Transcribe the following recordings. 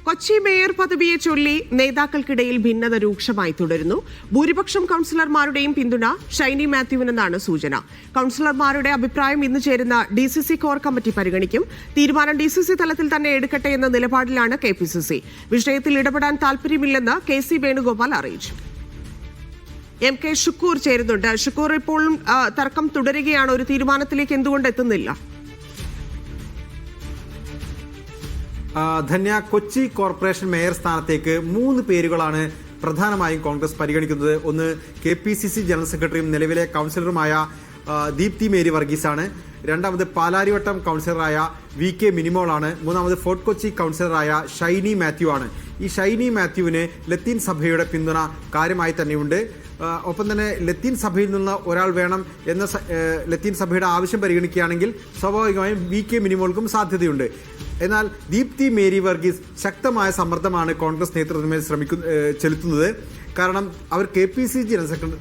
Kochi mayor പദവിയെ ചൊല്ലി നേതാക്കൾക്കിടയിൽ ഭിന്നത രൂക്ഷമായി തുടരുന്നു. ഭൂരിപക്ഷം കൌൺസിലർമാരുടെയും പിന്തുണ ഷൈനി മാത്യുവിനെന്നാണ് സൂചന. കൌൺസിലർമാരുടെ അഭിപ്രായം ഇന്ന് ചേരുന്ന DCC കോർ കമ്മിറ്റി പരിഗണിക്കും. തീരുമാനം DCC തലത്തിൽ തന്നെ എടുക്കട്ടെ എന്ന നിലപാടിലാണ് KPCC. വിഷയത്തിൽ ഇടപെടാൻ താൽപര്യമില്ലെന്ന് KC വേണുഗോപാൽ അറിയിച്ചു. MK ഷുക്കൂർ ചേരുന്നുണ്ട്. ഷുക്കൂർ, ഇപ്പോഴും തർക്കം തുടരുകയാണ്. ഒരു തീരുമാനത്തിലേക്ക് എന്തുകൊണ്ട് എത്തുന്നില്ല? ധന്യ, കൊച്ചി കോർപ്പറേഷൻ മേയർ സ്ഥാനത്തേക്ക് 3 പേരുകളാണ് പ്രധാനമായും കോൺഗ്രസ് പരിഗണിക്കുന്നത്. ഒന്ന് KPCC ജനറൽ സെക്രട്ടറിയും നിലവിലെ കൗൺസിലറുമായ ദീപ്തി മേരി വർഗീസാണ്. രണ്ടാമത് പാലാരിവട്ടം കൗൺസിലറായ VK മിനിമോളാണ്. മൂന്നാമത് ഫോർട്ട് കൊച്ചി കൗൺസിലറായ ഷൈനി മാത്യു ആണ്. ഈ ഷൈനി മാത്യുവിന് ലത്തീൻ സഭയുടെ പിന്തുണ കാര്യമായി തന്നെയുണ്ട്. ഒപ്പം തന്നെ ലത്തീൻ സഭയിൽ നിന്ന് ഒരാൾ വേണം എന്ന ലത്തീൻ സഭയുടെ ആവശ്യം പരിഗണിക്കുകയാണെങ്കിൽ സ്വാഭാവികമായും VK മിനിമോൾക്കും സാധ്യതയുണ്ട്. എന്നാൽ ദീപ്തി മേരി വർഗീസ് ശക്തമായ സമ്മർദ്ദമാണ് കോൺഗ്രസ് നേതൃത്വത്തിന്മേൽ ചെലുത്തുന്നത്. കാരണം അവർ KPCC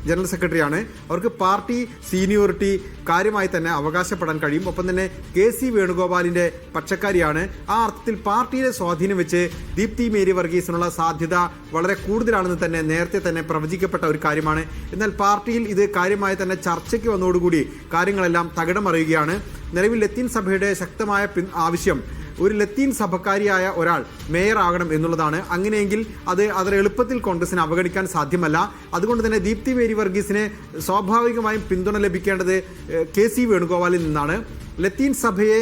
ജനറൽ സെക്രട്ടറിയാണ്. അവർക്ക് പാർട്ടി സീനിയോറിറ്റി കാര്യമായി തന്നെ അവകാശപ്പെടാൻ കഴിയും. ഒപ്പം തന്നെ KC വേണുഗോപാലിന്റെ പക്ഷക്കാരിയാണ്. ആ അർത്ഥത്തിൽ പാർട്ടിയിലെ സ്വാധീനം വെച്ച് ദീപ്തി മേരി വർഗീസിനുള്ള സാധ്യത വളരെ കൂടുതലാണെന്ന് തന്നെ നേരത്തെ തന്നെ പ്രവചിക്കപ്പെട്ട ഒരു കാര്യമാണ്. എന്നാൽ പാർട്ടിയിൽ ഇത് കാര്യമായി തന്നെ ചർച്ചയ്ക്ക് വന്നതോടുകൂടി കാര്യങ്ങളെല്ലാം തകിടം മറിയുകയാണ്. നിലവിൽ ലത്തീൻ സഭയുടെ ശക്തമായ ആവശ്യം ഒരു ലത്തീൻ സഭക്കാരിയായ ഒരാൾ മേയർ ആകണം എന്നുള്ളതാണ്. അങ്ങനെയെങ്കിൽ അത് അത്ര എളുപ്പത്തിൽ കോൺഗ്രസിന് അവഗണിക്കാൻ സാധ്യമല്ല. അതുകൊണ്ട് തന്നെ ദീപ്തി മേരി വർഗീസിന് സ്വാഭാവികമായും പിന്തുണ ലഭിക്കേണ്ടത് KC വേണുഗോപാലിൽ നിന്നാണ്. ലത്തീൻ സഭയെ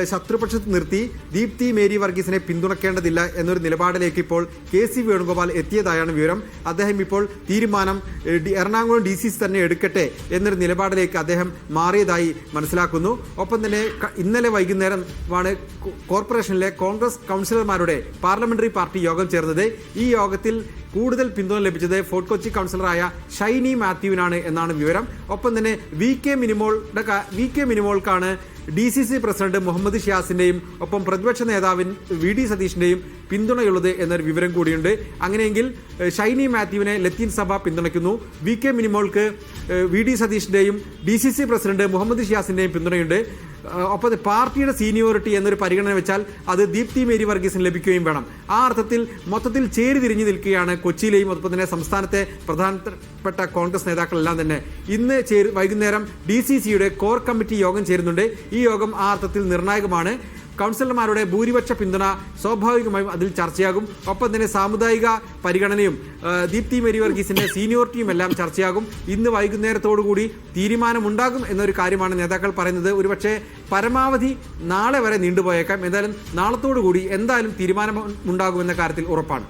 ശത്രുപക്ഷത്ത് നിർത്തി ദീപ്തി മേരി വർഗീസിനെ പിന്തുണക്കേണ്ടതില്ല എന്നൊരു നിലപാടിലേക്ക് ഇപ്പോൾ KC വേണുഗോപാൽ എത്തിയതായാണ് വിവരം. അദ്ദേഹം ഇപ്പോൾ തീരുമാനം എറണാകുളം DCC തന്നെ എടുക്കട്ടെ എന്നൊരു നിലപാടിലേക്ക് അദ്ദേഹം മാറിയതായി മനസ്സിലാക്കുന്നു. ഒപ്പം തന്നെ ഇന്നലെ വൈകുന്നേരമാണ് കോർപ്പറേഷനിലെ കോൺഗ്രസ് കൗൺസിലർമാരുടെ പാർലമെന്ററി പാർട്ടി യോഗം ചേർന്നത്. ഈ യോഗത്തിൽ കൂടുതൽ പിന്തുണ ലഭിച്ചത് ഫോർട്ട് കൊച്ചി കൗൺസിലറായ ഷൈനി മാത്യുവിനാണ് എന്നാണ് വിവരം. ഒപ്പം തന്നെ VK മിനിമോൾക്കാണ് DCC പ്രസിഡന്റ് മുഹമ്മദ് ഷിയാസിന്റെയും ഒപ്പം പ്രതിപക്ഷ നേതാവിൻ VD സതീഷിന്റെയും പിന്തുണയുള്ളത് എന്നൊരു വിവരം കൂടിയുണ്ട്. അങ്ങനെയെങ്കിൽ ഷൈനി മാത്യുവിനെ ലത്തീൻ സഭ പിന്തുണയ്ക്കുന്നു. VK മിനിമോൾക്ക് VD സതീഷിന്റെയും DCC പ്രസിഡന്റ് മുഹമ്മദ് ഷിയാസിന്റെയും പിന്തുണയുണ്ട്. ഒപ്പം പാർട്ടിയുടെ സീനിയോറിറ്റി എന്നൊരു പരിഗണന വെച്ചാൽ അത് ദീപ്തി മേരി വർഗീസിന് ലഭിക്കുകയും വേണം. ആ അർത്ഥത്തിൽ മൊത്തത്തിൽ ചേരി തിരിഞ്ഞു നിൽക്കുകയാണ് കൊച്ചിയിലെയും ഒപ്പം തന്നെ സംസ്ഥാനത്തെ പ്രധാനപ്പെട്ട കോൺഗ്രസ് നേതാക്കളെല്ലാം തന്നെ. ഇന്ന് വൈകുന്നേരം DCCയുടെ കോർ കമ്മിറ്റി യോഗം ചേരുന്നുണ്ട്. ഈ യോഗം ആ അർത്ഥത്തിൽ നിർണായകമാണ്. കൗൺസിലർമാരുടെ ഭൂരിപക്ഷ പിന്തുണ സ്വാഭാവികമായും അതിൽ ചർച്ചയാകും. ഒപ്പം തന്നെ സാമുദായിക പരിഗണനയും ദീപ്തി മേരി വർഗീസിന്റെ സീനിയോറിറ്റിയും എല്ലാം ചർച്ചയാകും. ഇന്ന് വൈകുന്നേരത്തോടുകൂടി തീരുമാനമുണ്ടാകും എന്നൊരു കാര്യമാണ് നേതാക്കൾ പറയുന്നത്. ഒരുപക്ഷെ പരമാവധി നാളെ വരെ നീണ്ടുപോയേക്കാം. എന്തായാലും നാളത്തോടുകൂടി എന്തായാലും തീരുമാനമുണ്ടാകുമെന്ന കാര്യത്തിൽ ഉറപ്പാണ്.